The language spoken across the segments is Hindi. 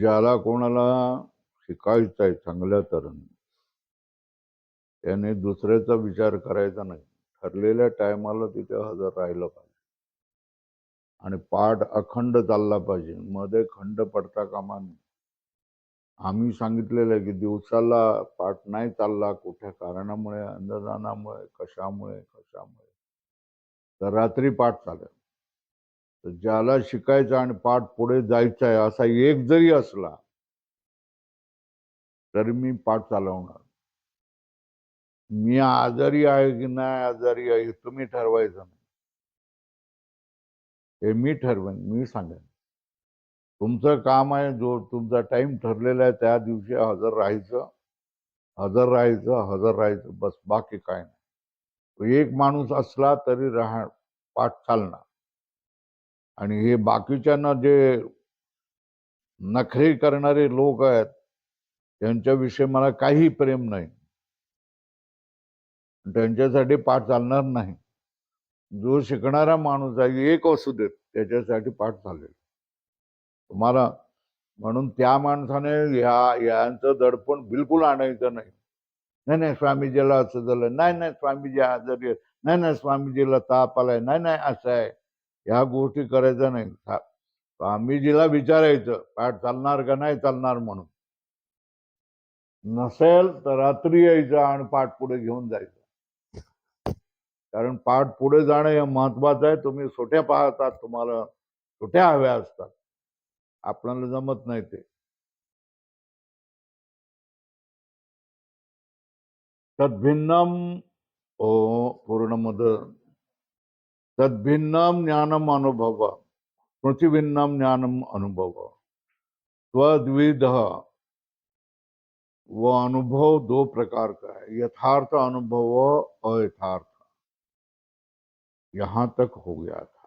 ज्याला कोणाला शिकायचं आहे चांगल्या तऱ्हेने त्याने दुसऱ्याचा विचार करायचा नाही. ठरलेल्या टायमाला तिथे हजर राहिलं पाहिजे आणि पाठ अखंड चालला पाहिजे. मध्ये खंड पडता कामा नये. आम्ही सांगितलेलं आहे की दिवसाला पाठ नाही चालला कुठल्या कारणामुळे, अंधदानामुळे, कशामुळे तर रात्री पाठ चालेल. तर ज्याला शिकायचं आणि पाठ पुढे जायचं आहे असा एक जरी असला तरी मी पाठ चालवणार. मी आजारी आहे की नाही आजारी आहे तुम्ही ठरवायचं नाही. हे मी ठरवेन, मी सांगेन. तुमचं काम आहे, जो तुमचा टाइम ठरलेला आहे त्या दिवशी हजर राहायचं, बस. बाकी काय नाही. एक माणूस असला तरी पाठ चालणार. आणि हे बाकीच्यांना जे नखरे करणारे लोक आहेत त्यांच्याविषयी मला काही प्रेम नाही. त्यांच्यासाठी पाठ चालणार नाही. जो शिकणारा माणूस आहे एक असू देत त्याच्यासाठी पाठ चालेल तुम्हाला. म्हणून त्या माणसाने यांचं दडपण बिलकुल आणायचं नाही. नाही स्वामीजीला असं झालं, नाही स्वामीजी आजारी, नाही स्वामीजीला ताप आलाय, नाही असं आहे. ह्या गोष्टी करायच्या नाही. स्वामीजीला विचारायचं पाठ चालणार का नाही चालणार म्हणून. नसेल तर रात्री यायचं आणि पाठ पुढे घेऊन जायचं. कारण पाठ पुढे जाणं हे महत्वाचं आहे. तुम्ही सोट्या पाहतात, तुम्हाला सोट्या हव्या असतात, आपल्याला जमत नाही ते. तद्भिन्नम पूर्णमद तद्भिन्नम ज्ञानम अनुभव स्मृतिभिन्नम ज्ञानम अनुभव स्वद्विध. वो अनुभव दो प्रकार का है, यथार्थ अनुभव अयथार्थ. यहां तक हो गया था.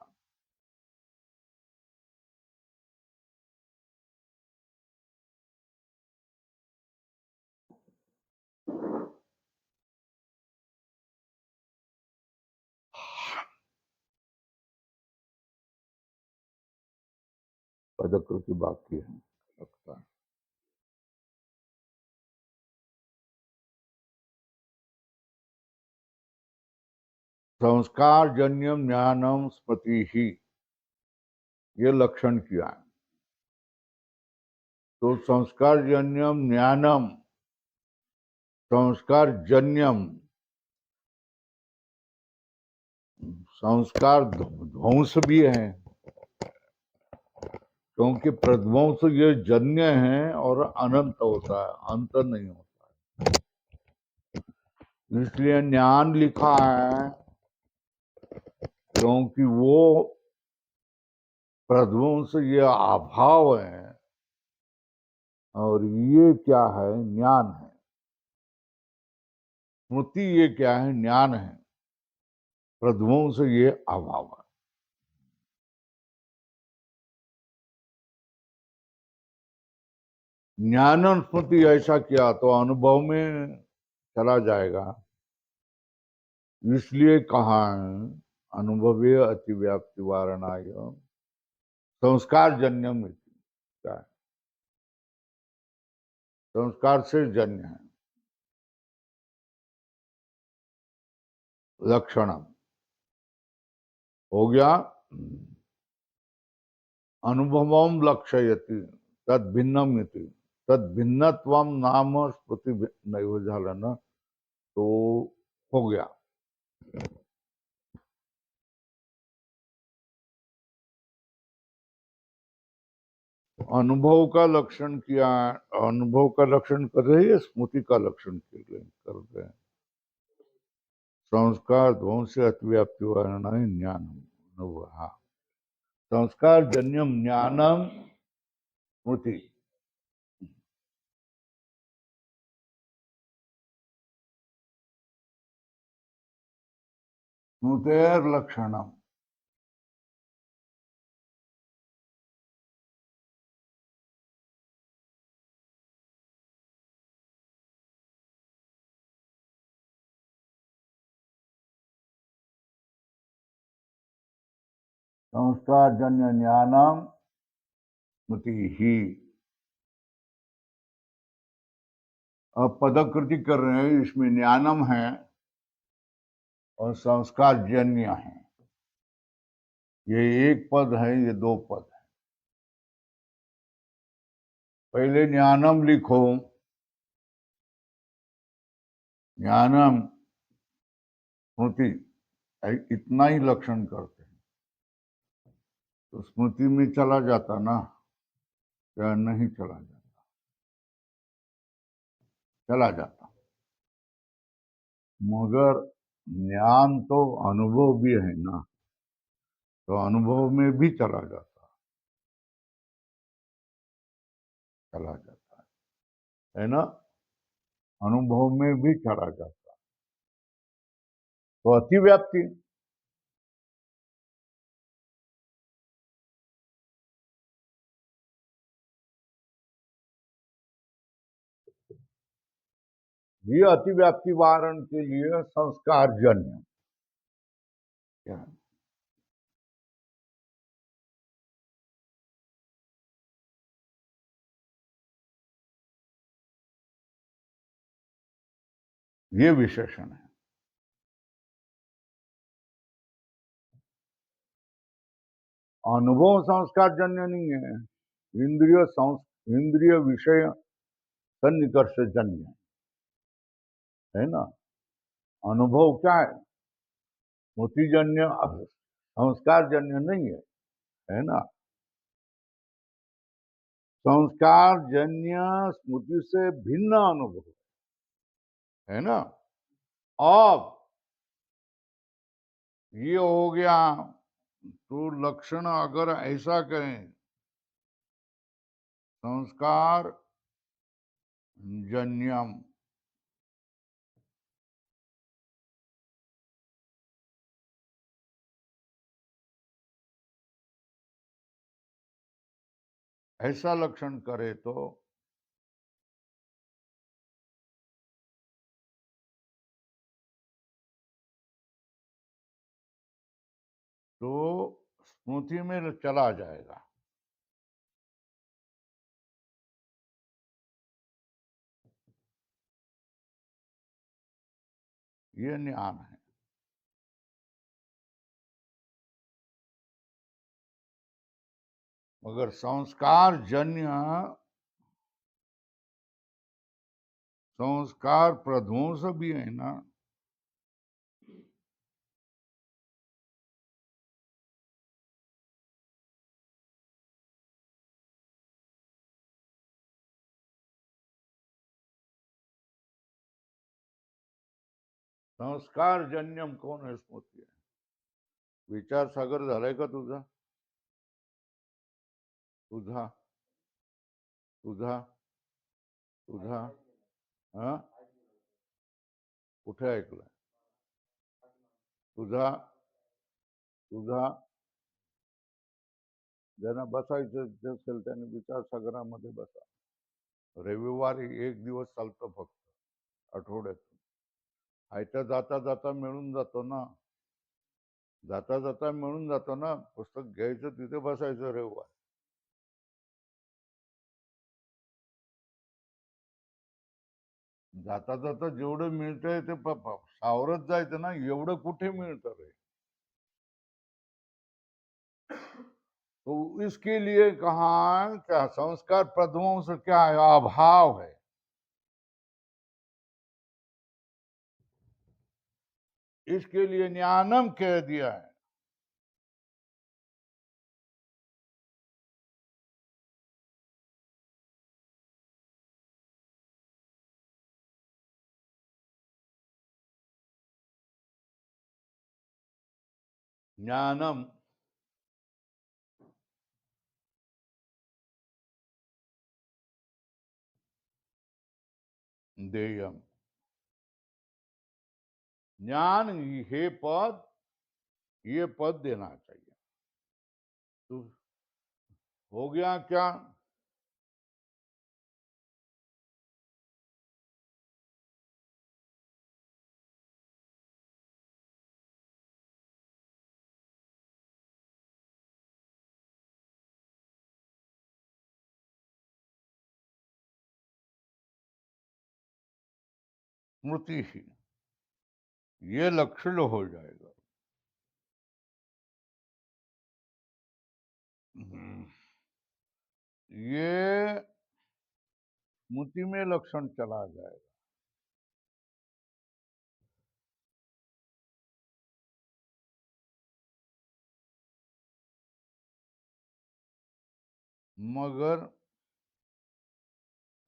पदकृति बाकी है लगता है. संस्कार जन्यम ज्ञानम स्मृति ही, ये लक्षण किया है. तो संस्कार जन्यम ज्ञानम, संस्कार जन्यम, संस्कार ध्वंस भी है क्योंकि प्रध्वंस ये जन्य है और अनंत होता है, अंत नहीं होता है. इसलिए ज्ञान लिखा है क्योंकि वो प्रध्वंस ये अभाव है और ये क्या है, ज्ञान है. स्मृति ये क्या है, ज्ञान है. प्रध्वंस ये अभाव है. ज्ञान और स्मृति ऐसा किया तो अनुभव में चला जाएगा. इसलिए कहा है अनुभवे अतिव्याप्ति वारणाय संस्कार जन्यम. क्या है, संस्कार से जन्य है. लक्षण हो गया. अनुभवम लक्षयति तद भिन्नम इति. तद भिन्नत्वम नाम स्मृति नहीं झालं ना, तो हो गया. अनुभव का लक्षण किया. अनुभव का लक्षण कर रहे हैं, स्मृति का लक्षण कर रहे हैं. संस्कार ध्वंस अतिव्याप्ति वारणा ज्ञान अनुभव. हा संस्कार जन्यम ज्ञानम स्मृति. स्मृतेर लक्षणम. संस्कार जन्य ज्ञानम स्मृति ही. अब पदकृति कर रहे हैं, इसमें ज्ञानम है और संस्कार जन्य है। ये एक पद है, ये दो पद है। पहले ज्ञानम लिखो, ज्ञानम स्मृति, इतना ही लक्षण करते हैं तो स्मृति में चला जाता ना, या नहीं चला जाता? चला जाता। मगर ज्ञान तो अनुभव भी है ना, तो अनुभव में भी चला जाता, चला जाता है ना, अनुभव में भी चला जाता। तो अतिव्याप्ति, ये अतिव्याप्ति वारण के लिए संस्कार जन्य क्या है? ये विशेषण है। अनुभव संस्कार जन्य नहीं है, इंद्रिय विषय सन्निकर्ष जन्य है ना। अनुभव क्या है? स्मृतिजन्य, संस्कार जन्य नहीं है, है ना। संस्कार जन्य स्मृति से भिन्न अनुभव है ना। अब ये हो गया, तो लक्षण अगर ऐसा करें, संस्कार जन्यम, ऐसा लक्षण करे तो स्मृति में चला जाएगा। ये ज्ञान है। मगर संस्कार जन्य, संस्कार प्रध्वंस भी है ना। संस्कार जन्यम कोण आहे स्मृती आहे? विचार सागर झालाय का तुझा? तुझा तुझा तुझा हा? कुठे ऐकलं? तुझा तुझा ज्यांना बसायचं असेल त्याने विचार सागरामध्ये बसा. रविवारी एक दिवस चालतं फक्त आठवड्यातून. आयत्या जाता जाता मिळून जातो ना, जाता जाता मिळून जातो ना. पुस्तक घ्यायचं, तिथे बसायचं रविवार. जाता जाता जेवढं मिळतंय ते सावरत जायचं ना, एवढं कुठे मिळतं रे. तो इसके लिए कहा क्या संस्कार प्रध्वंस क्या है? अभाव है। इसके लिए ज्ञानम कह दिया है। ज्ञानम देयम, ज्ञान हे पद, ये पद देना चाहिए। तो हो गया क्या? स्मृति ही, ये लक्षण हो जाएगा। ये स्मृति में लक्षण चला जाएगा। मगर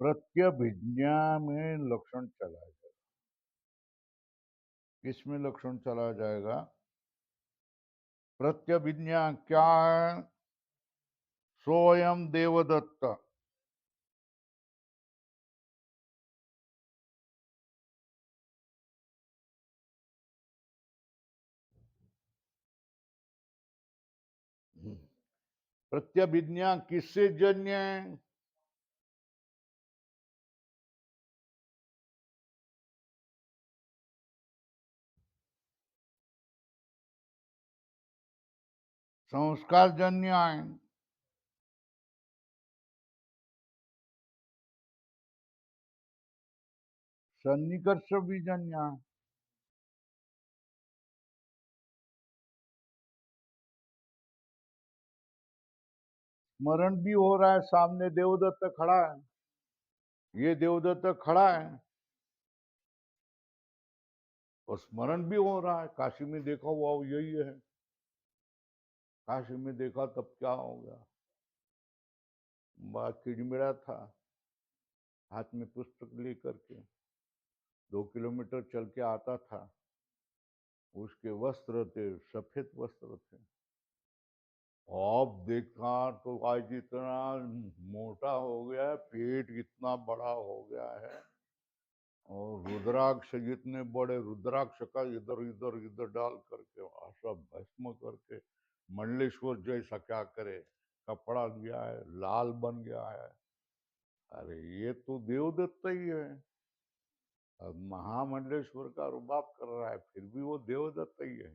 प्रत्यभिज्ञा में लक्षण चला जाएगा। किसमें लक्षण चला जाएगा? प्रत्यभिज्ञा क्या है? स्वयं देवदत्त। प्रत्यभिज्ञा किससे जन्य है? संस्कार जन्य है। सन्निकर्ष भी जन्य है। स्मरण भी हो रहा है, सामने देवदत्त खड़ा है, ये देवदत्त खड़ा है और स्मरण भी हो रहा है। काशी में देखा हुआ वो यही है। काशी में देखा तब क्या हो गया? बात चिड़मिड़ा था, हाथ में पुस्तक लेकर के 2 किलोमीटर चल के आता था। उसके वस्त्र थे, सफेद वस्त्र थे। अब देखा तो आज इतना मोटा हो गया है, पेट इतना बड़ा हो गया है, और रुद्राक्ष इतने बड़े, रुद्राक्ष का इधर इधर इधर डाल करके ऐसा भस्म करके मंडलेश्वर जैसा क्या करे, कपड़ा दिया है, लाल बन गया है। अरे ये तो देवदत्त ही है। अब महामंडलेश्वर का रुबाब कर रहा है, फिर भी वो देवदत्त ही है।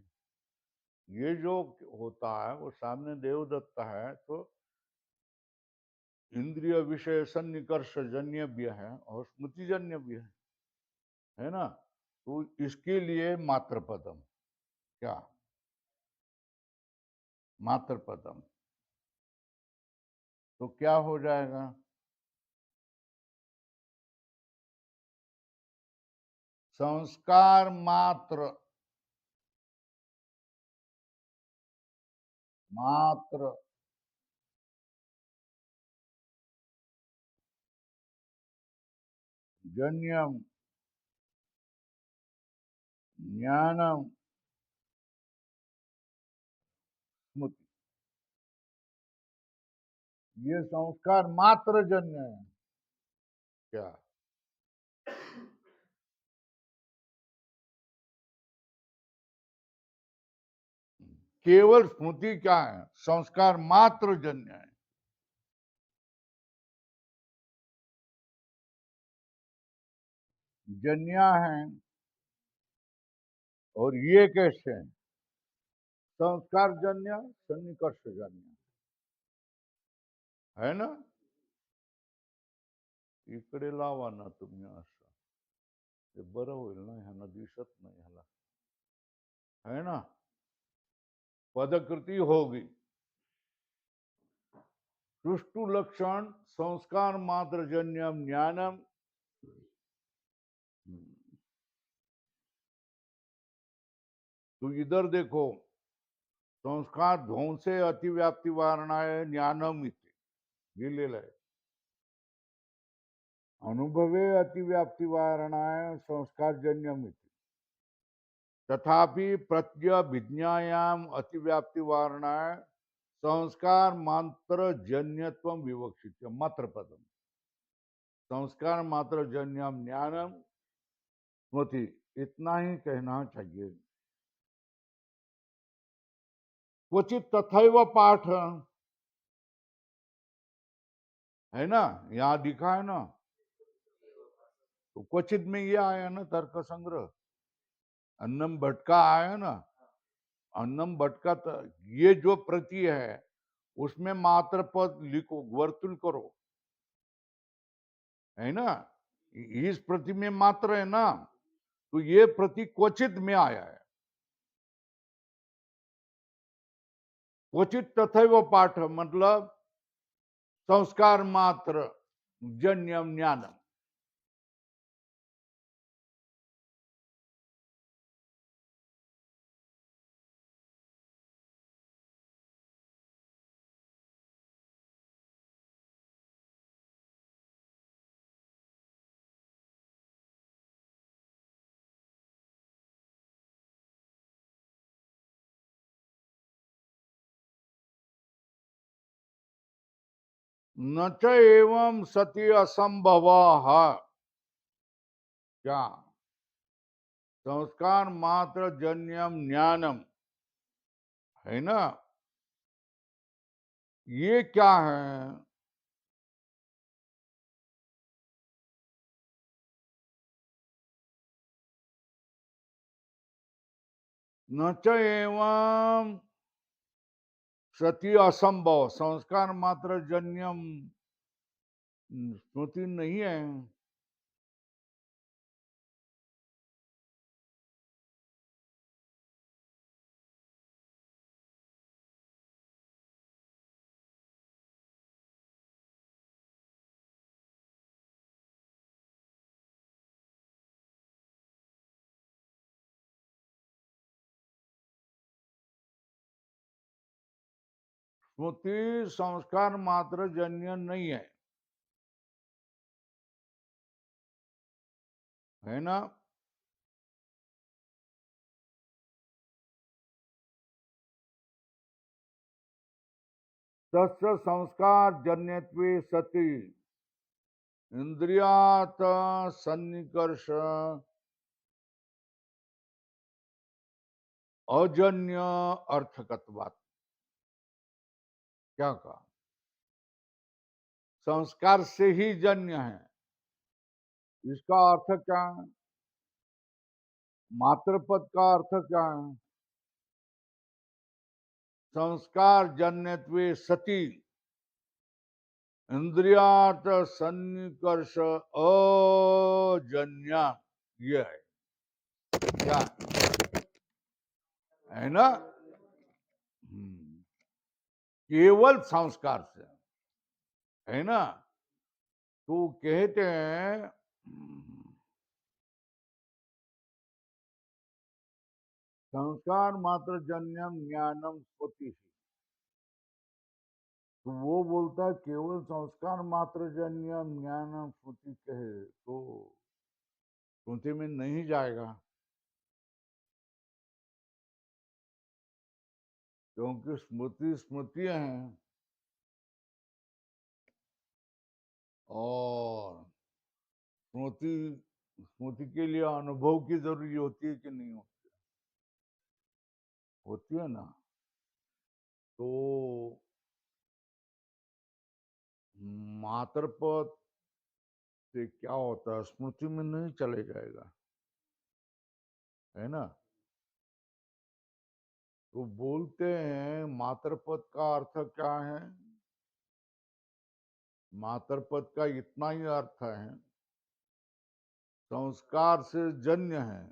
ये जो होता है वो सामने देवदत्त है, तो इंद्रिय विषय सन्निकर्ष जन्य भी है और स्मृति जन्य भी है ना। तो इसके लिए मात्र पदम, क्या मात्र पदम, तो क्या हो जाएगा? संस्कार मात्र, मात्र जन्यम ज्ञानम स्मृति, ये संस्कार मात्र जन्य है। क्या? केवल स्मृति क्या है? संस्कार मात्र जन्य है। जन्या है। और ये कैसे है? संस्कार जन्य, सन्निकर्ष जन्य, है ना। इकडे लावा ना तुम्ही असं, ते बरं होईल ना, ह्यांना दिसत नाही ह्याला, है ना। पदकृति होगी। सुष्टु लक्षण संस्कार मात्र जन्यम ज्ञानम। तो इधर देखो, संस्कार ध्वंसे अतिव्याप्ति वारणाय ज्ञानम इति लिहिलेलं आहे। अनुभवे अतिव्याप्ति वारणाय संस्कारजन्यम इति। तथापि प्रत्यभिज्ञायाम अतिव्याप्ति वारणाय संस्कार मात्र जन्यत्व विवक्षित, मात्र पदम। संस्कार मात्र जन्यम ज्ञानम स्मृति, इतना ही कहना चाहिए। क्वचित तथैव पाठ, है ना, यहाँ दिखा है ना। तो क्वचित में ये आया ना, तर्क संग्रह। अन्नम भटका आया ना, अन्नम भटका, ये जो प्रति है उसमें मात्र पद लिखो, वर्तुल करो, है ना। इस प्रति में मात्र है ना, तो ये प्रतीक क्वचित में आया है। क्वचित तथैव पाठ मतलब संस्कार मात्र जन्यम ज्ञानम। न च एवं सति असंभव। क्या? संस्कार मात्र जन्यम ज्ञानम, है ना? ये क्या है? न च एवं सती असंभव, संस्कार मात्र जन्यम स्मृति नहीं है। स्मृति संस्कार मात्र जन्य नहीं है ना? तस्य संस्कार जन्यत्वे सति इंद्रियात सन्निकर्ष अजन्य अर्थकत्वात्। क्या कहा? संस्कार से ही जन्य है। इसका अर्थ क्या है? मातृपद का अर्थ क्या है? संस्कार जन्यत्वे सति इंद्रियार्थ सन्निकर्ष अजन्य। ये है क्या? है ना? केवल संस्कार से, है ना? तो कहते हैं संस्कार मात्र जन्यम ज्ञानम स्वति। तो वो बोलता है केवल संस्कार मात्र जन्यम ज्ञानम स्मृति कहे तो स्मृति में नहीं जाएगा, क्योंकि स्मृति स्मृतियां हैं और स्मृति स्मृति के लिए अनुभव की जरूरी होती है कि नहीं होती? होती है ना? तो मातृपद से क्या होता है? स्मृति में नहीं चले जाएगा, है ना? तो बोलते हैं मातृपद का अर्थ क्या है? मातृपद का इतना ही अर्थ है संस्कार से जन्य है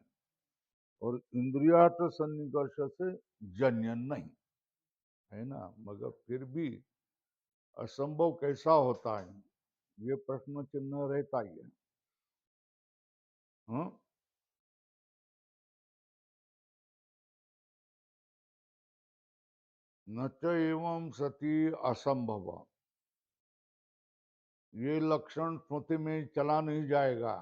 और इंद्रियार्थ सन्निकर्ष से जन्य नहीं, है ना? मगर फिर भी असंभव कैसा होता है, ये प्रश्न चिन्ह रहता ही है। हाँ? न च एवं सती असंभव, ये लक्षण स्मृति में चला नहीं जाएगा।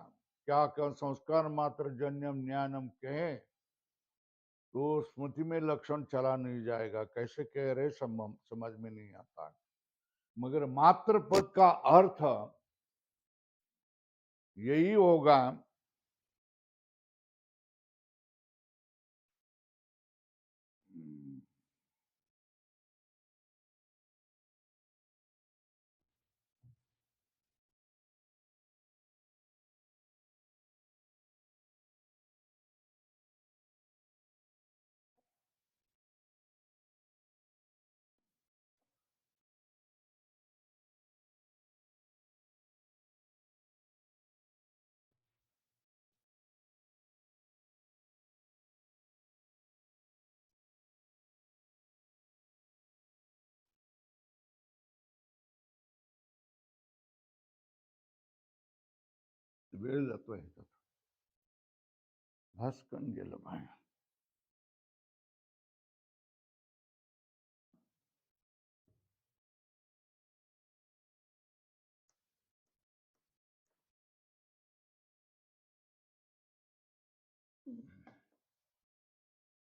क्या क्या संस्कार मात्र जन्यम ज्ञानम कहे तो स्मृति में लक्षण चला नहीं जाएगा। कैसे कह रहे समझ में नहीं आता। मगर मात्र पद का अर्थ यही होगा वेळ जातोय ह्याच्यात. भास्कन गेलं बाहेर.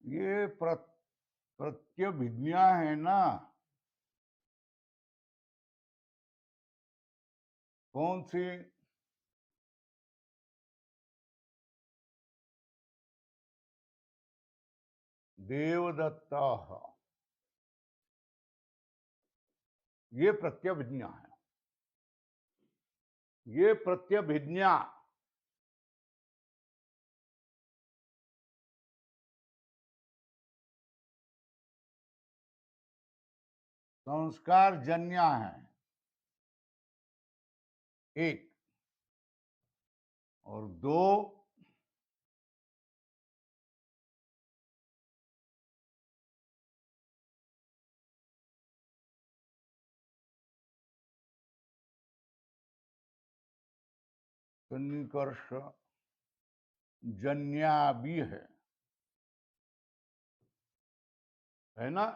ये प्रत्यभिज्ञा है ना, कौन सी? देवदत्ता। ये प्रत्यभिज्ञा है, ये प्रत्यभिज्ञा। संस्कार जन्य है, एक। और दो, सन्निकर्ष जन्या भी है ना?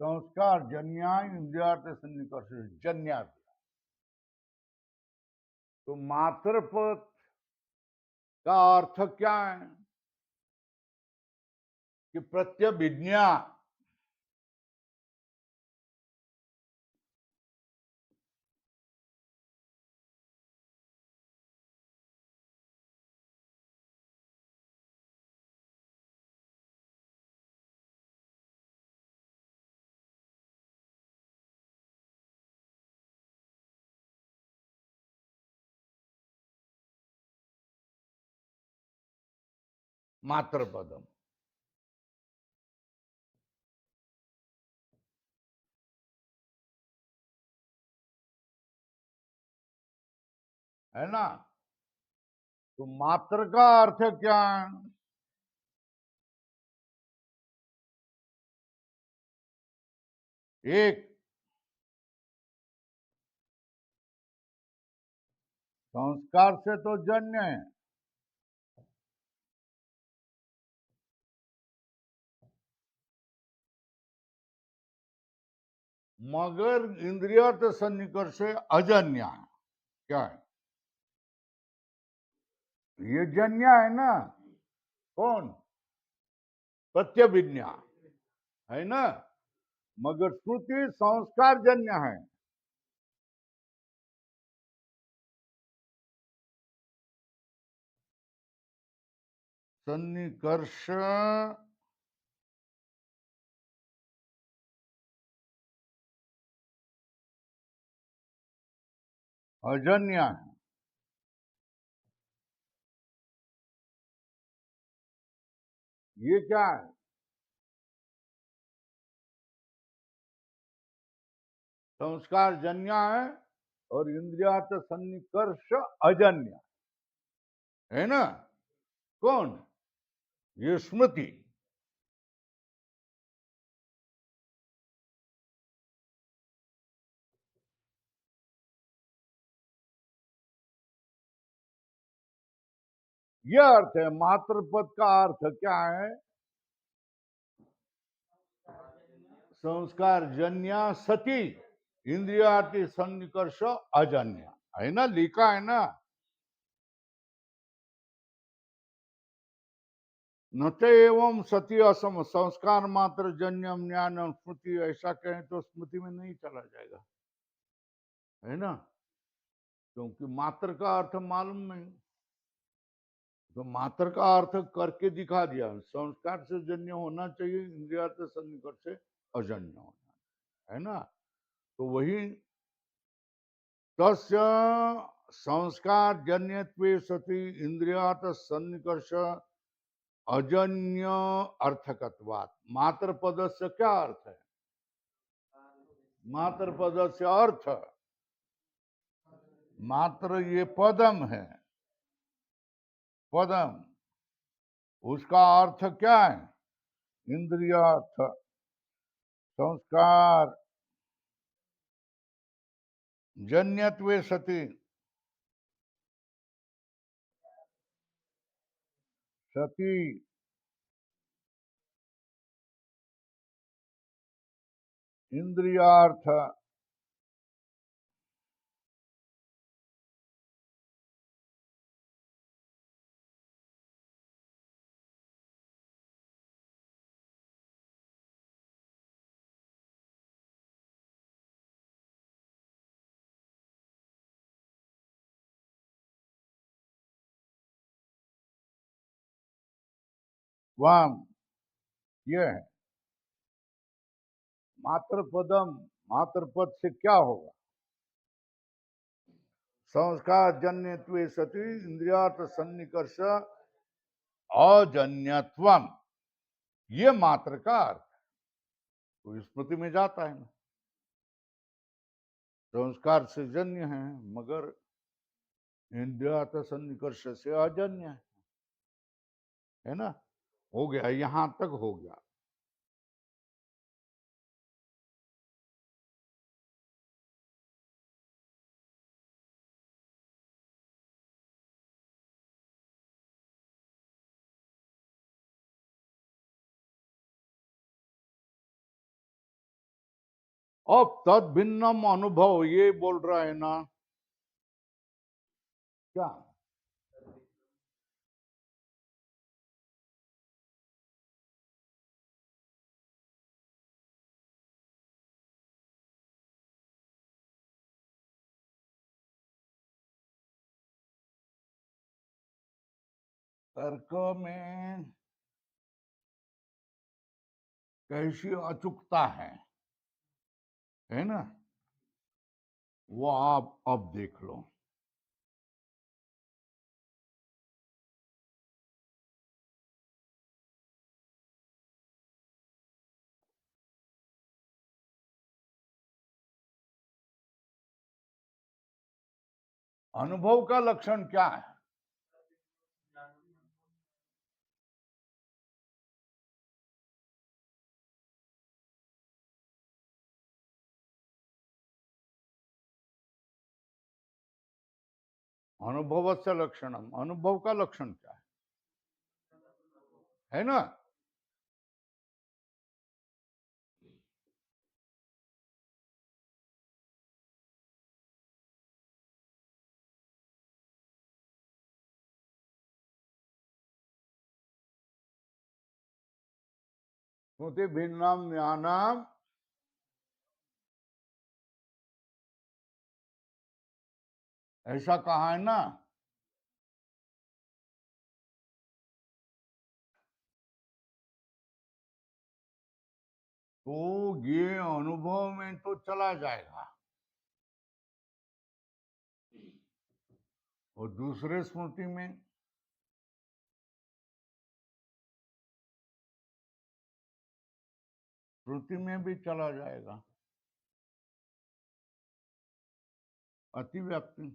संस्कार जन्या इंद्रियार्थ सन्निकर्ष जन्या भी। तो मातृपद का अर्थ क्या है? कि प्रत्यभिज्ञा। मातृपदम है ना? तो मात्र का अर्थ क्या है? एक, संस्कार से तो जन्य है, मगर इंद्रियार्थ सन्निकर्ष से अजन्य है। क्या है? ये जन्य है ना? कौन? प्रत्यभिज्ञा है ना? मगर श्रुति संस्कार जन्य है। सन्निकर्ष अजन्य है। ये क्या है? संस्कार जन्य है और इंद्रियार्थ सन्निकर्ष अजन्य है ना? कौन? ये स्मृति। यह अर्थ है। मातृपद का अर्थ क्या है? संस्कार जन्य सती इंद्रियार्थ सन्निकर्ष अजन्य है ना? लिखा है ना? नते एवं सती असम संस्कार मात्र जन्यम ज्ञानम स्मृति, ऐसा कहें तो स्मृति में नहीं चला जाएगा, है ना? क्योंकि मात्र का अर्थ मालूम नहीं, तो मात्र का अर्थ करके दिखा दिया। संस्कार से जन्य होना चाहिए, इंद्रियार्थ सन्निकर्ष से अजन्य होना है ना? तो वही तस्य संस्कार जन्यत्वे सति इंद्रियार्थ सन्निकर्ष अजन्य अर्थकत्वात्। मात्र पद से क्या अर्थ है? मात्र पद से अर्थ, मात्र ये पदम है, पदम, उसका अर्थ क्या है? इंद्रियार्थ संस्कार जन्यत्वे सति सती इंद्रियार्थ वाम, ये है मात्र पदम। मात्र पद से क्या होगा? संस्कार जन्य सती इंद्रियार्थ सन्निकर्ष अजन्यत्वम, ये मात्र का अर्थ तो स्मृति में जाता है ना। संस्कार से जन्य है मगर इंद्रियार्थ सन्निकर्ष से अजन्य है ना। हो गया, यहां तक हो गया। अब तद भिन्नम अनुभव ये बोल रहा है ना क्या? तर्क में कैसी अचूकता है ना, वो आप अब देख लो। अनुभव का लक्षण क्या है? अनुभव से लक्षणम, अनुभव का लक्षण क्या है ना? स्मृति भिन्नम ज्ञानम, ऐसा कहा है ना। तो ये अनुभव में तो चला जाएगा और दूसरे स्मृति में, श्रुति में भी चला जाएगा। अतिव्याप्ति।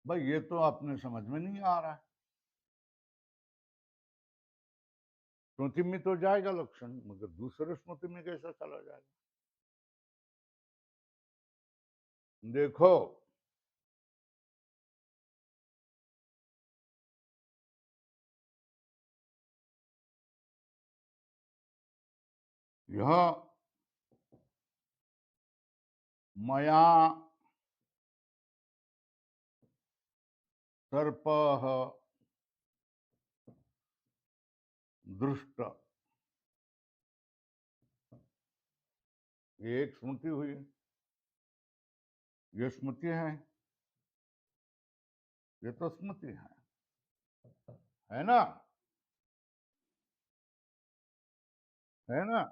भाई ये तो आपने समझ में नहीं आ रहा है। स्मृति में तो जाएगा लक्षण मगर दूसरे स्मृति में कैसा चला जाएगा? देखो, यह मया सर्प दृष्ट, ये एक स्मृति हुई। ये स्मृति ये तो स्मृति है ना, है ना।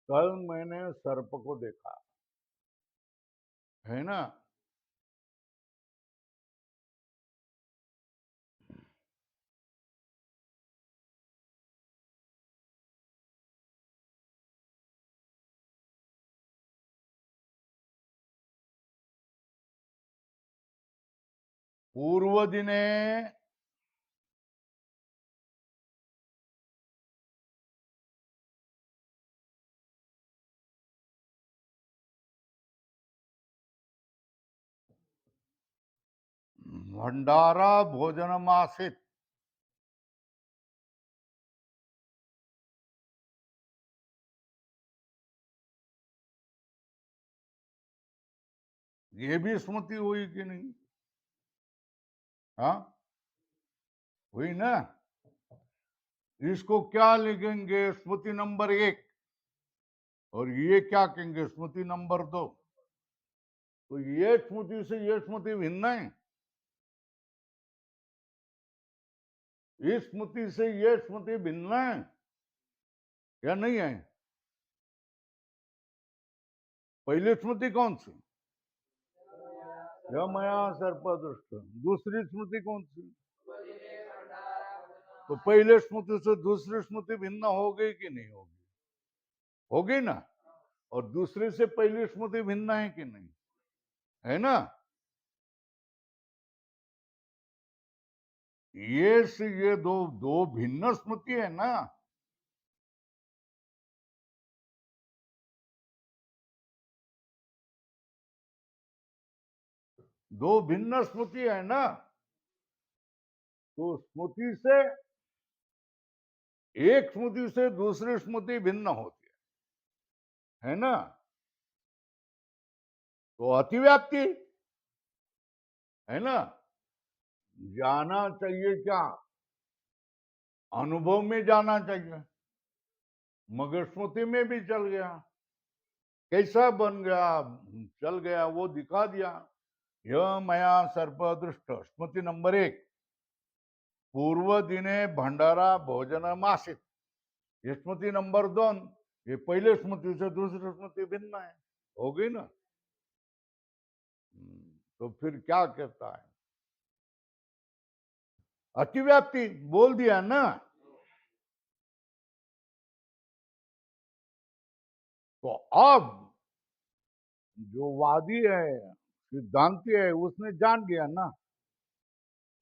कल मैंने सर्प को देखा, है ना। पूर्व दिने भंडारा भोजनमासित। ये भी स्मृति हुई कि नहीं? हाँ, हुई ना। इसको क्या लिखेंगे? स्मृति नंबर 1। और ये क्या कहेंगे? स्मृति नंबर 2। तो ये स्मृति से ये स्मृति भिन्न है। इस स्मृति से ये स्मृति भिन्न है या नहीं है? पहली स्मृति कौन सी? मया सर्पदृष्ट। दूसरी स्मृति कौन सी? तो पहले स्मृति से दूसरी स्मृति भिन्न हो गई कि नहीं होगी? होगी ना। और दूसरी से पहली स्मृति भिन्न है कि नहीं? है ना। ये से ये दो दो भिन्न स्मृति है ना। दो भिन्न स्मृति है ना। तो स्मृति से एक स्मृति से दूसरी स्मृति भिन्न होती है ना। तो अतिव्याप्ति है ना। जाना चाहिए क्या? अनुभव में जाना चाहिए, मगर स्मृति में भी चल गया। कैसा बन गया? चल गया, वो दिखा दिया। यह मया सर्प दृष्ट। स्मृति नंबर 1, पूर्व दिने भंडारा भोजन आसित। ये स्मृति नंबर 2, ये पहले स्मृति से दूसरी स्मृति भिन्न है। हो गई ना। तो फिर क्या कहता है? अतिव्याप्ति बोल दिया ना। तो अब जो वादी है, सिद्धांति है, उसने जान लिया ना।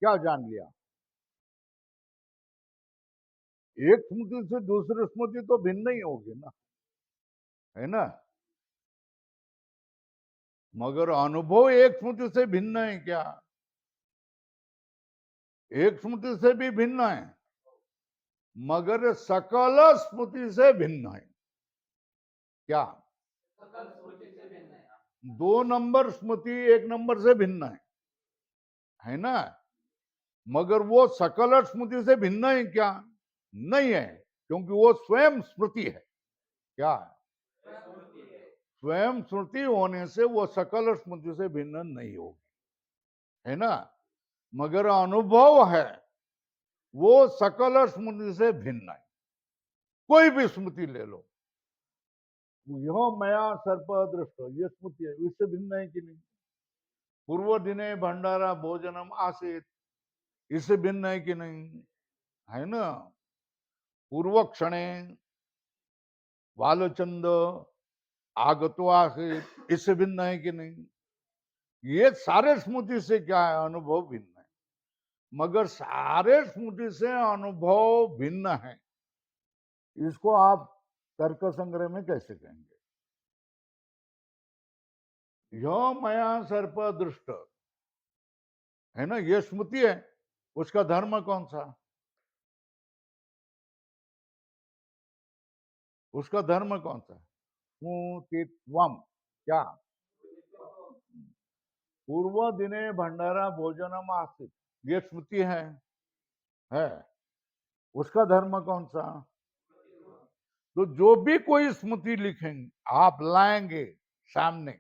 क्या जान लिया? एक स्मृति से दूसरी स्मृति तो भिन्न ही होगी ना, है ना। मगर अनुभव एक स्मृति से भिन्न है क्या? एक स्मृति से भी भिन्न है, मगर सकल स्मृति से भिन्न है। क्या? 2 नंबर स्मृति 1 नंबर से भिन्न है ना। मगर वो सकल स्मृति से भिन्न है क्या? नहीं है, क्योंकि वो स्वयं स्मृति है। क्या है? स्वयं स्मृति होने से वो सकल स्मृति से भिन्न नहीं होगी, है ना। मगर अनुभव है, वो सकल स्मृति से भिन्न है। कोई भी स्मृति ले लो, यह मया सर्प दृष्ट, ये स्मृति है, इससे भिन्न है कि नहीं? पूर्व दिने भंडारा भोजनम आसित, इससे भिन्न है कि नहीं? है ना। पूर्व क्षणे बालचंद आगतो आसित, इससे भिन्न है कि नहीं? ये सारे स्मृति से क्या है? अनुभव भिन्न है। मगर सारे स्मृति से अनुभव भिन्न है, इसको आप तर्क संग्रह में कैसे कहेंगे? यह मया सर्प दृष्ट है ना, ये स्मृति है। उसका धर्म कौन सा? उसका धर्म कौन सा? स्मृतित्वम। क्या? पूर्व दिने भंडारा भोजनम आसित, ये स्मृति है। उसका धर्म कौन सा? तो जो भी कोई स्मृति लिखेंगे आप लाएंगे सामने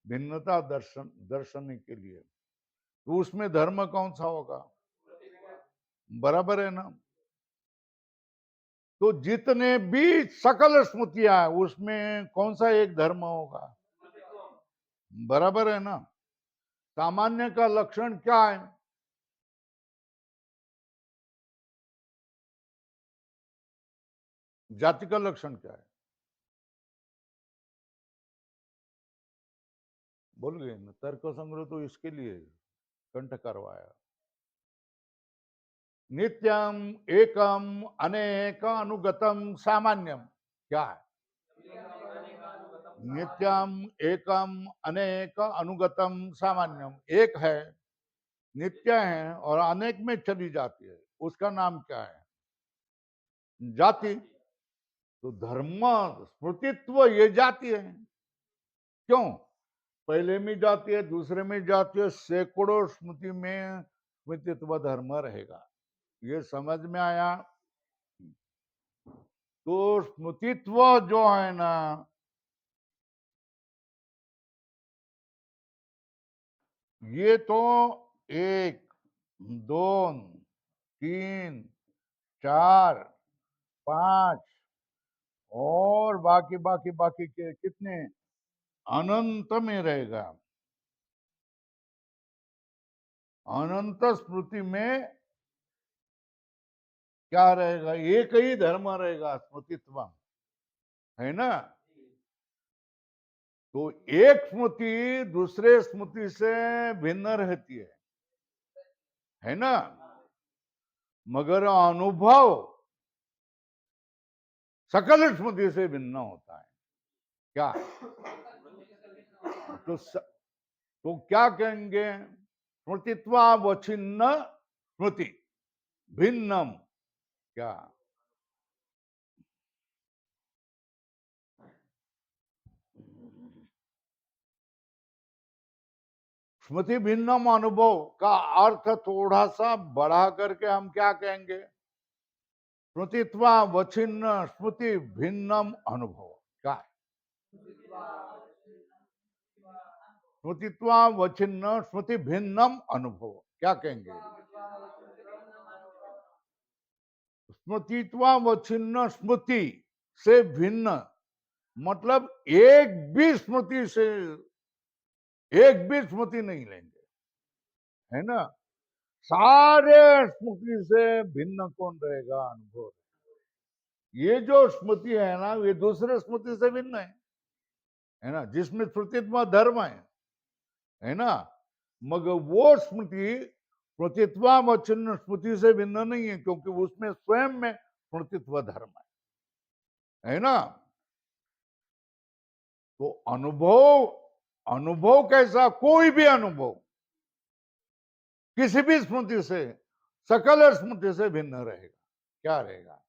भिन्नता दर्शन के लिए, तो उसमें धर्म कौन सा होगा? बराबर है ना। तो जितने भी सकल स्मृतियां है, उसमें कौन सा एक धर्म होगा? बराबर है ना। सामान्य का लक्षण क्या है? जाति का लक्षण क्या है? बोल गए ना, तर्क संग्रह तो इसके लिए कंठ करवाया। नित्यम एकम अनेक अनुगतम सामान्यम। क्या है? नित्यम एकम अनेक अनुगतम सामान्यम, एक है नित्य है और अनेक में चली जाती है, उसका नाम क्या है? जाति। तो धर्म स्मृतित्व ये जाति है। क्यों? पहले में जाती है, दूसरे में जाती है, सैकड़ों स्मृति में स्मृतित्व धर्म रहेगा। ये समझ में आया? तो स्मृतित्व जो है ना, ये तो 1, 2, 3, 4, 5 और बाकी बाकी बाकी के कितने अनंत में रहेगा। अनंत स्मृति में क्या रहेगा? एक ही धर्म रहेगा, स्मृतित्व, है ना। तो एक स्मृति दूसरे स्मृति से भिन्न रहती है ना। मगर अनुभव सकल स्मृति से भिन्न होता है। क्या? तो क्या कहेंगे? स्मृतित्वावच्छिन्न स्मृति भिन्नम। क्या? स्मृति भिन्नम अनुभव का अर्थ थोड़ा सा बढ़ा करके हम क्या कहेंगे? स्मृतित्वावच्छिन्न स्मृति भिन्नम अनुभव। क्या? स्मृतित्वावच्छिन्न स्मृति भिन्नम अनुभव क्या कहेंगे? स्मृतित्वावच्छिन्न स्मृति से भिन्न मतलब एक भी स्मृति नहीं लेंगे, है ना। सारे स्मृति से भिन्न कौन रहेगा? अनुभव। ये जो स्मृति है ना, ये दूसरे स्मृति से भिन्न है ना, जिसमें स्मृतित्व धर्म है ना। मगर वो स्मृति स्मृतित्वावच्छिन्न स्मृति से भिन्न नहीं है, क्योंकि उसमें स्वयं में स्मृतित्व धर्म है ना। तो अनुभव, अनुभव कैसा? कोई भी अनुभव किसी भी स्मृति से, सकल स्मृति से भिन्न रहेगा। क्या रहेगा?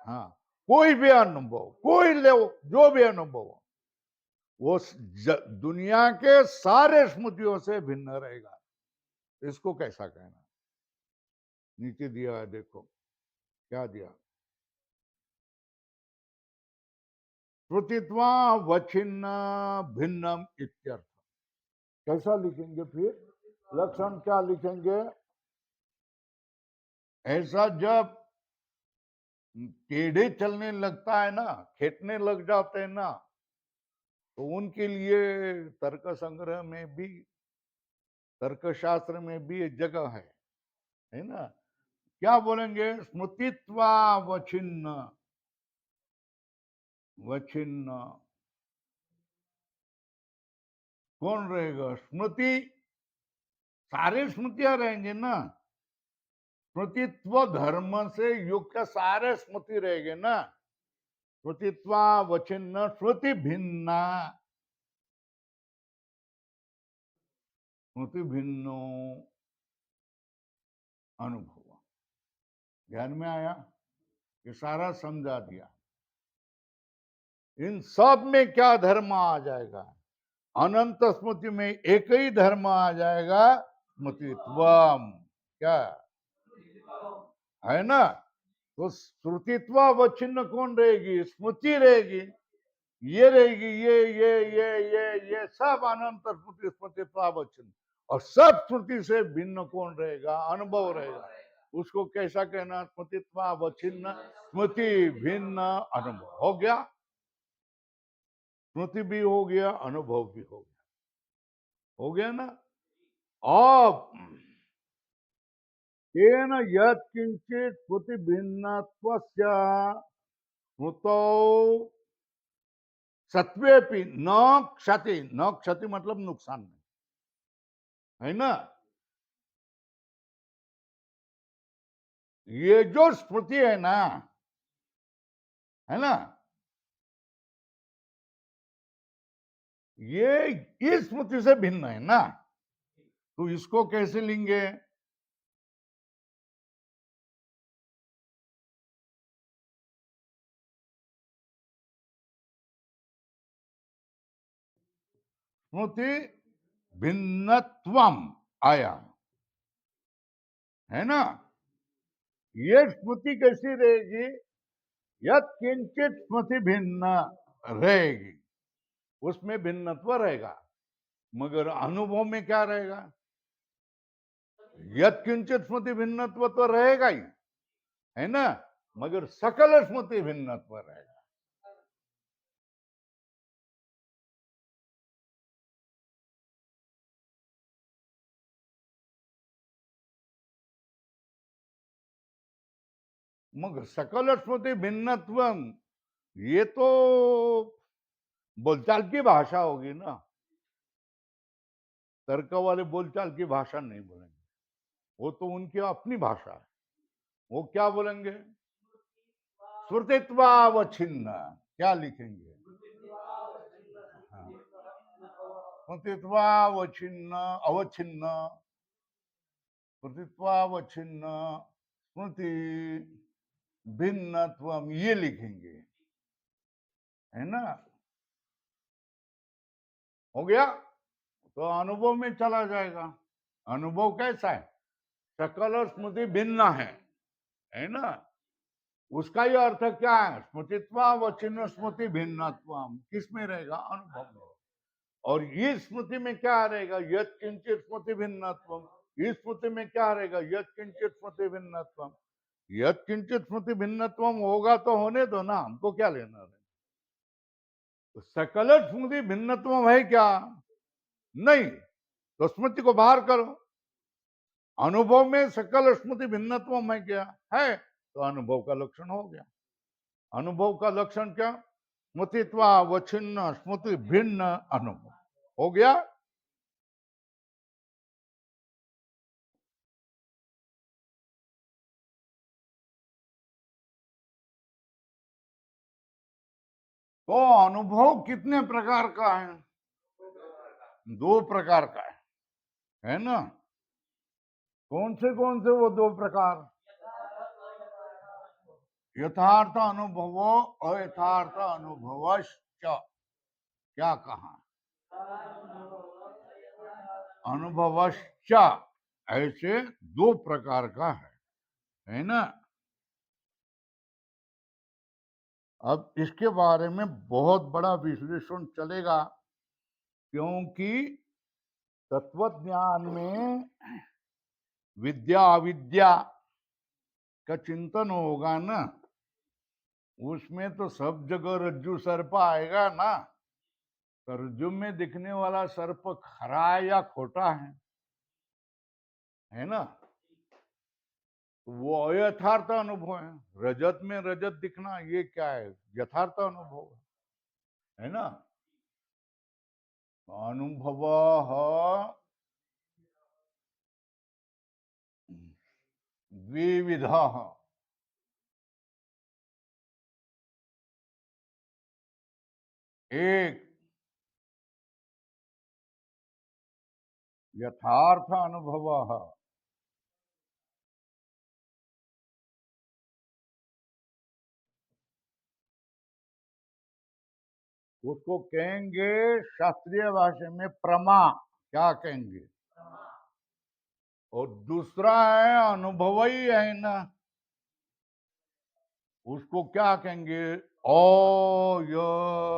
हाँ, कोई भी अनुभव, कोई ले जो भी अनुभव हो, वो दुनिया के सारे स्मृतियों से भिन्न रहेगा। इसको कैसा कहना? नीचे दिया है, देखो क्या दिया। स्मृतित्वावच्छिन्न भिन्नम इत्यर्थ। कैसा लिखेंगे फिर? लक्षण क्या लिखेंगे? ऐसा जब टेढ़े चलने लगता है ना, खेतने लग जाते हैं ना, तो उनके लिए तर्क संग्रह में भी, तर्कशास्त्र में भी एक जगह है ना। क्या बोलेंगे? स्मृतित्वावच्छिन्न वच्छिन्न कौन रहेगा? स्मृति, सारे स्मृतियां रहेंगे ना। स्मृतित्व धर्म से युक्त सारे स्मृति रहेंगे ना। स्मृतित्वावच्छिन्न स्मृति भिन्ना, स्मृति भिन्नो अनुभव। ध्यान में आया? ये सारा समझा दिया। इन सब में क्या धर्म आ जाएगा? अनंत स्मृति में एक ही धर्म आ जाएगा, स्मृतित्वम। क्या है ना। तो श्रुतित्वावच्छिन्न कौन रहेगी? स्मृति रहेगी। ये रहेगी, ये सब अनंत स्मृति स्मृतित्वावच्छिन्न। और सब श्रुति से भिन्न कौन रहेगा? अनुभव रहेगा। उसको कैसा कहना? स्मृतित्वावच्छिन्न स्मृति भिन्न अनुभव। हो गया, स्मृति भी हो गया, अनुभव भी हो गया ना। अब तेन यत्किंचित स्मृति भिन्नत्वस्य स्मृतौ सत्वेपि न क्षति। न क्षति मतलब नुकसान नहीं, है ना। ये जो स्मृति है ना, है ना, ये इस स्मृति से भिन्न है ना। तो इसको कैसे लेंगे? स्मृति भिन्नत्वम आया, है ना? ये स्मृति कैसी रहेगी? यत किंचित स्मृति भिन्न रहेगी, उसमें भिन्नत्व रहेगा, मगर अनुभव में क्या रहेगा? यत किंचित स्मृति भिन्नत्व तो रहेगा ही, है ना, मगर सकल स्मृति भिन्नत्व रहेगा। मग सकल स्मृति भिन्नत्व, ये तो बोलचाल की भाषा होगी ना, तर्क वाले बोलचाल की भाषा नहीं बोलेंगे, वो तो उनकी अपनी भाषा है। वो क्या बोलेंगे? श्रुतित्वावच्छिन्न, क्या लिखेंगे? हाँ, स्मृतित्वावच्छिन्न, अवच्छिन्न, स्मृतित्वावच्छिन्न, स्मृति भिन्नत्वम, ये लिखेंगे, है ना? हो गया? तो अनुभव में चला जाएगा। अनुभव कैसा है? सकल और स्मृति भिन्न है ना? उसका ही अर्थ क्या है? स्मृतित्वावच्छिन्न स्मृति भिन्नत्वम, किस में रहेगा? अनुभव में। और इस स्मृति में क्या रहेगा? यत् किंचित स्मृति भिन्नत्वम। इस स्मृति में क्या रहेगा? यत् किंचित स्मृति भिन्नत्वम। यत् किंचित स्मृति भिन्नत्वम होगा तो होने दो ना, हमको क्या लेना है? तो सकल स्मृति भिन्नत्वम है क्या? नहीं, तो स्मृति को बाहर करो। अनुभव में सकल स्मृति भिन्नत्व में क्या है? तो अनुभव का लक्षण हो गया। अनुभव का लक्षण क्या? स्मृतित्वावच्छिन्न स्मृति भिन्न अनुभव हो गया। तो अनुभव कितने प्रकार का है? दो प्रकार का है ना? कौन से वो दो प्रकार? यथार्थ अनुभव, अयथार्थ अनुभवश्च। क्या कहा? अनुभवश्च, ऐसे दो प्रकार का है ना? अब इसके बारे में बहुत बड़ा विश्लेषण चलेगा, क्योंकि तत्वज्ञान में विद्या अविद्या का चिंतन होगा ना, उसमें तो सब जगह रज्जू सर्प आएगा ना। तो रज्जू में दिखने वाला सर्प खरा या खोटा है ना? तो वो अयथार्थ अनुभव है। रजत में रजत दिखना, ये क्या है? यथार्थ अनुभव है ना? अनुभव द्विविध, एक यथार्थ अनुभव, उसको कहेंगे शास्त्रीय भाषा में प्रमा। क्या कहेंगे? और दूसरा है अनुभव ही है ना, उसको क्या कहेंगे? अयथार्थ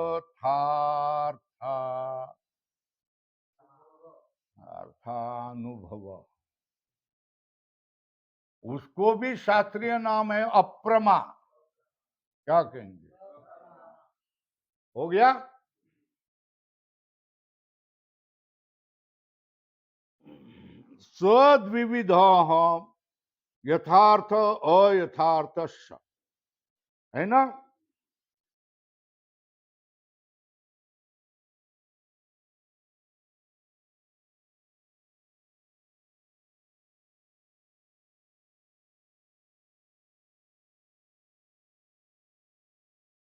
अर्थानुभव। उसको भी शास्त्रीय नाम है अप्रमा। क्या कहेंगे? हो गया? सद्विविध यथार्थ अयथार्थ, है ना?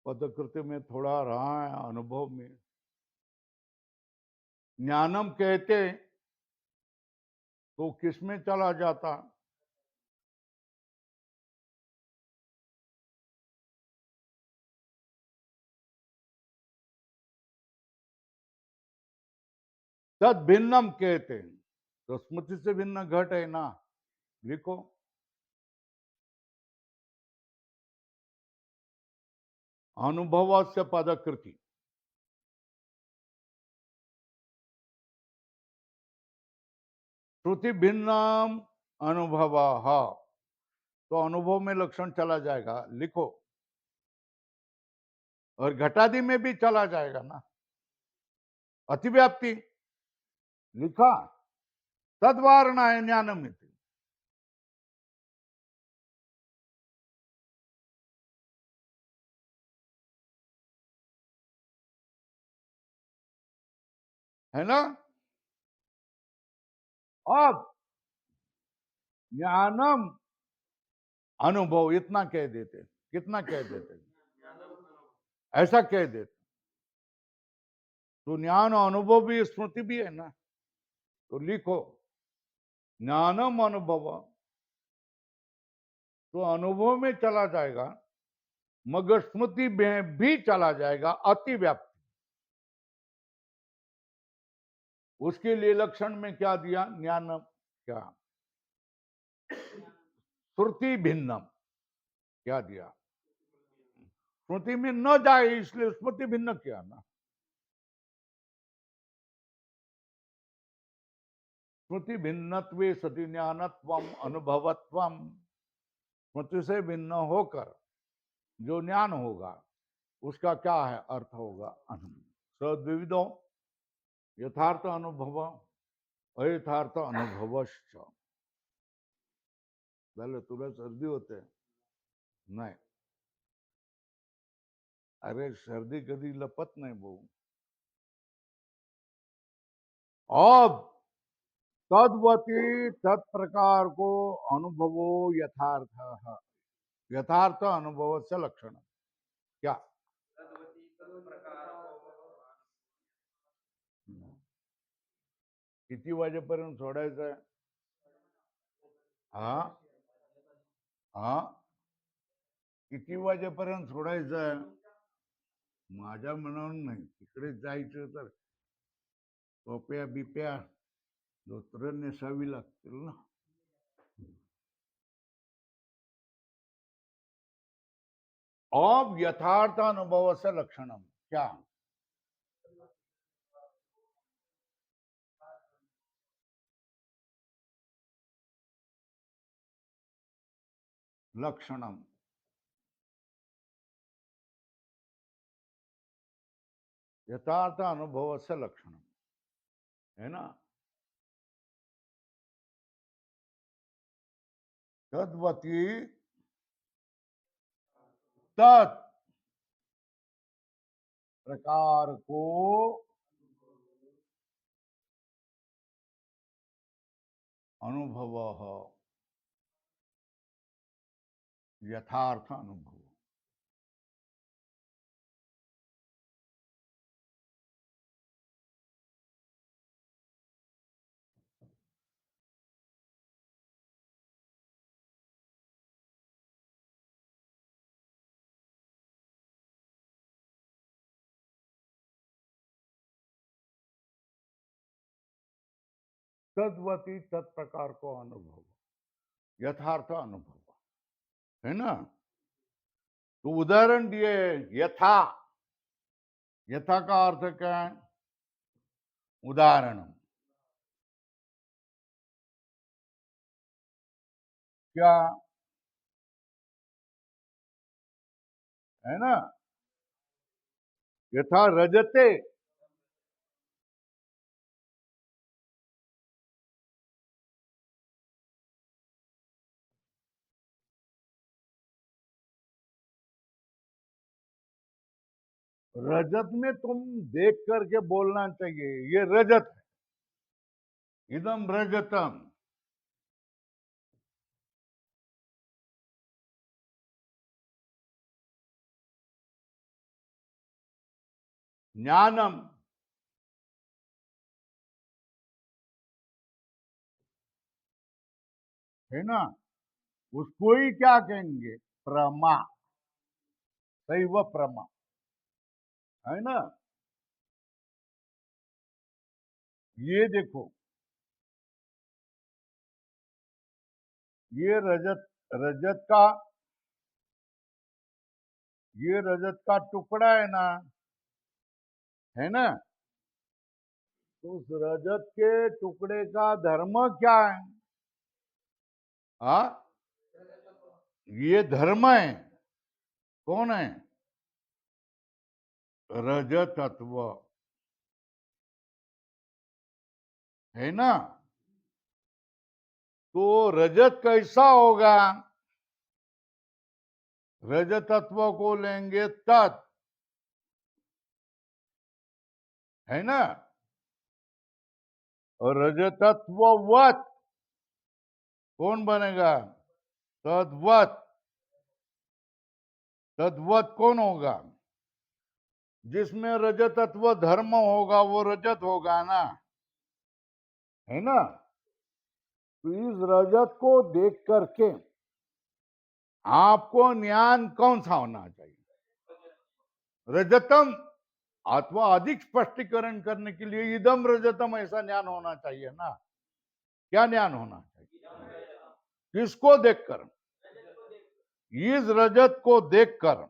पदकृत्य में थोड़ा रहा है, अनुभव में ज्ञानम कहते तो किसमें चला जाता? तद भिन्नम कहते, तो स्मृति से भिन्न घट है ना, लिखो। अनुभव से पदकृति, श्रुति भिन्नम अनुभव, तो अनुभव में लक्षण चला जाएगा, लिखो। और घटादि में भी चला जाएगा ना, अतिव्याप्ति, लिखा। तद्वारणा है ज्ञानम, है ना। अब ज्ञानम अनुभव इतना कह देते, कितना कह देते, ऐसा कह देते, तो ज्ञान अनुभव भी स्मृति भी है ना, तो लिखो ज्ञानम अनुभव, तो अनुभव में चला जाएगा, मगर स्मृति में भी चला जाएगा, अतिव्याप्ति। उसके लिए लक्षण में क्या दिया? ज्ञानम, क्या श्रुति भिन्नम, क्या दिया? स्मृति में न जाए इसलिए स्मृति भिन्न किया ना। स्मृति भिन्नत्वे सति ज्ञानत्वम अनुभवत्वम, स्मृति से भिन्न होकर जो ज्ञान होगा उसका क्या है? अर्थ होगा अनुभव। सद्विविधो यथार्थ अनुभव अयथार्थ अनुभवश्च। पहले तुला सर्दी होते? नाही. अरे सर्दी कधी लपत नाही भाऊ. अब तद्वती तत्प्रकार को अनुभवो यथार्थ, यथार्थ अनुभव से लक्षण क्या? किती वाजेपर्यंत सोडायचं आहे? हा हा, किती वाजेपर्यंत सोडायचं आहे? माझ्या मनावर नाही, तिकडे जायचं तर टोप्या बिप्या धोत्र नेसावी लागतील ना. अब यथार्थ अनुभव से लक्षणम क्या? लक्षणम, यथार्थ अनुभव से लक्षणम, है ना. तद्वती तत् प्रकार को अनुभव, यथार्थ अनुभव. तद्वती तत्प्रकार को अनुभव, यथार्थ अनुभव, है ना. तो उदाहरण दिए यथा, यथा का अर्थ क्या है? उदाहरण. क्या है ना. यथा रजते, रजत में तुम देख करके बोलना चाहिए, ये रजत है, इदम रजतम. ज्ञानम, है ना, उसको ही क्या कहेंगे? प्रमा। दैव प्रमा, है ना। ये देखो, ये रजत का ये रजत का टुकड़ा है ना, है ना। तो उस रजत के टुकड़े का धर्म क्या है? हाँ, ये धर्म है। कौन है? रजत तत्व, है ना। तो रजत कैसा होगा? रजत तत्व को लेंगे तत्, है ना। और रजत तत्ववत कौन बनेगा? तद्वत। तद्वत कौन होगा? जिसमें रजत तत्व धर्म होगा वो रजत होगा ना, है ना। तो इस रजत को देख करके आपको ज्ञान कौन सा होना चाहिए? रजतम, अथवा अधिक स्पष्टीकरण करने के लिए इदम रजतम ऐसा ज्ञान होना चाहिए ना। क्या ज्ञान होना चाहिए? किसको देखकर? इस रजत को देखकर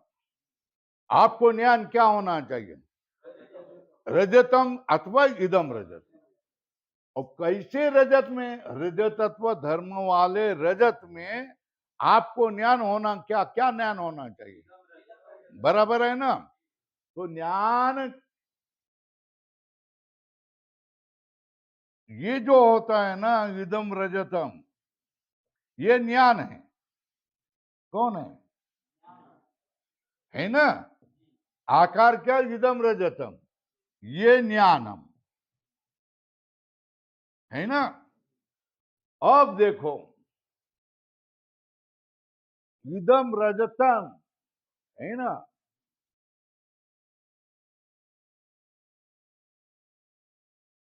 आपको ज्ञान क्या होना चाहिए? रजतम अथवा इदम रजत। और कैसे रजत में, रजत तत्व धर्म वाले रजत में आपको ज्ञान होना, क्या क्या ज्ञान होना चाहिए? बराबर है ना। तो ज्ञान ये जो होता है ना, इदम रजतम, ये ज्ञान है। कौन है? है ना। आकार क्या? इदम रजतम, ये ज्ञानम, है ना। अब देखो, इदम रजतम, है ना।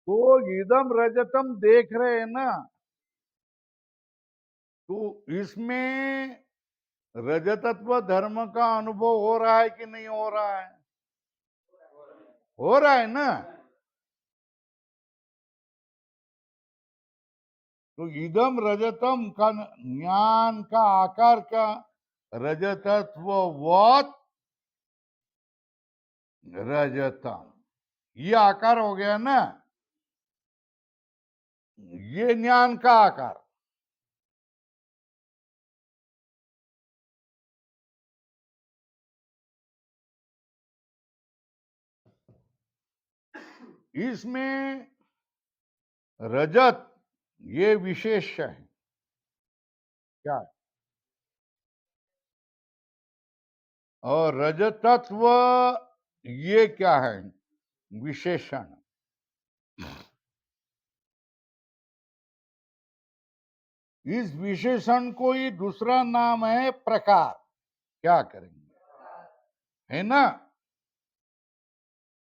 तो इदम रजतम देख रहे हैं ना, तो इसमें रजतत्व धर्म का अनुभव हो रहा है कि नहीं हो रहा है? हो रहा है ना। तो इदम रजतम का ज्ञान का आकार का रजतत्ववत रजतम, ये आकार हो गया ना। ये ज्ञान का आकार। इसमें रजत ये विशेष है। क्या? और रजतत्व ये क्या है? विशेषण। इस विशेषण को ही दूसरा नाम है प्रकार। क्या करेंगे? है ना।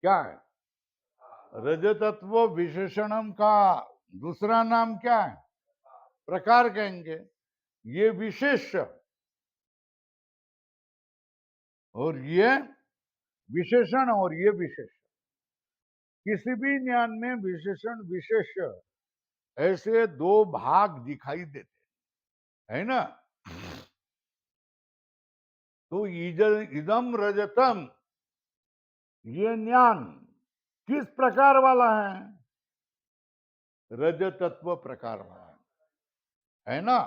क्या है? रजतत्व विशेषणम का दूसरा नाम क्या है? प्रकार कहेंगे। ये विशेष और ये विशेषण और ये विशेष। किसी भी ज्ञान में विशेषण विशेष ऐसे दो भाग दिखाई देते, है ना। तो इदम रजतम, ये ज्ञान किस प्रकार वाला है? रजतत्व प्रकार वाला है ना।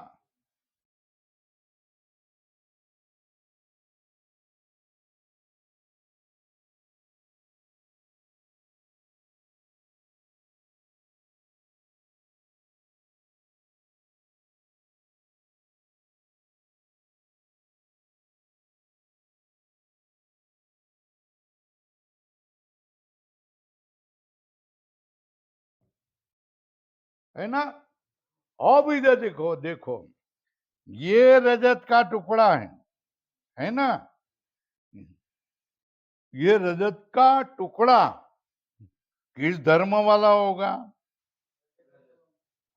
है ना। अब इधर देखो, देखो, ये रजत का टुकड़ा है ना। ये रजत का टुकड़ा किस धर्म वाला होगा?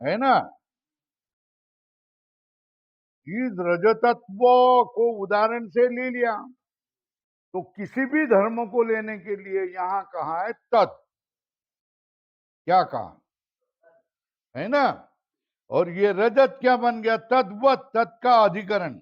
है ना। इस रजतत्व को उदाहरण से ले लिया, तो किसी भी धर्म को लेने के लिए यहां कहा है तत्, क्या कहा है ना। और ये रजत क्या बन गया, तद्वत, तत् का अधिकरण।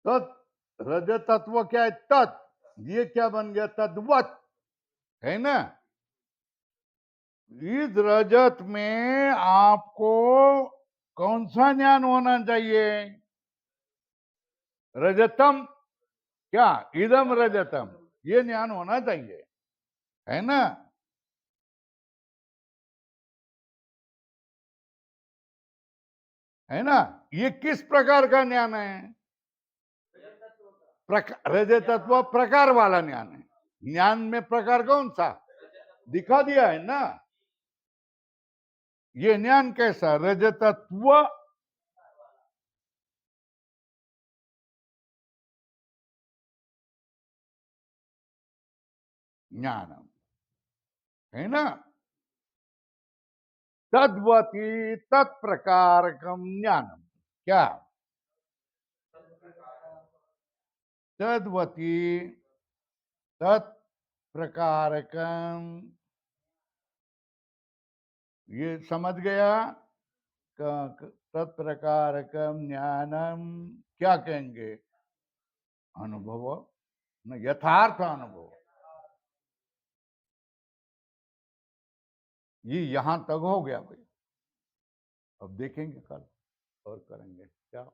तत् रजत तत्व क्या है, तत्, ये क्या बन गया, तद्वत, है ना। इस रजत में आपको कौन सा ज्ञान होना चाहिए, रजतम, क्या इदम रजतम, ये ज्ञान होना चाहिए, है ना। है ना, ये किस प्रकार का ज्ञान है, रजत तत्व प्रकार वाला ज्ञान है। ज्ञान में प्रकार कौन सा दिखा दिया है ना। ये ज्ञान कैसा, रजतत्व ज्ञानम, है ना। तद्वती तत्प्रकारकम ज्ञानम, क्या तद्वती तत्प्रकारकम, ये समझ गया, तत्प्रकारकम ज्ञानम, क्या कहेंगे, अनुभव, न यथार्थ अनुभव। ये यहां तक हो गया भाई। अब देखेंगे कल और करेंगे क्या।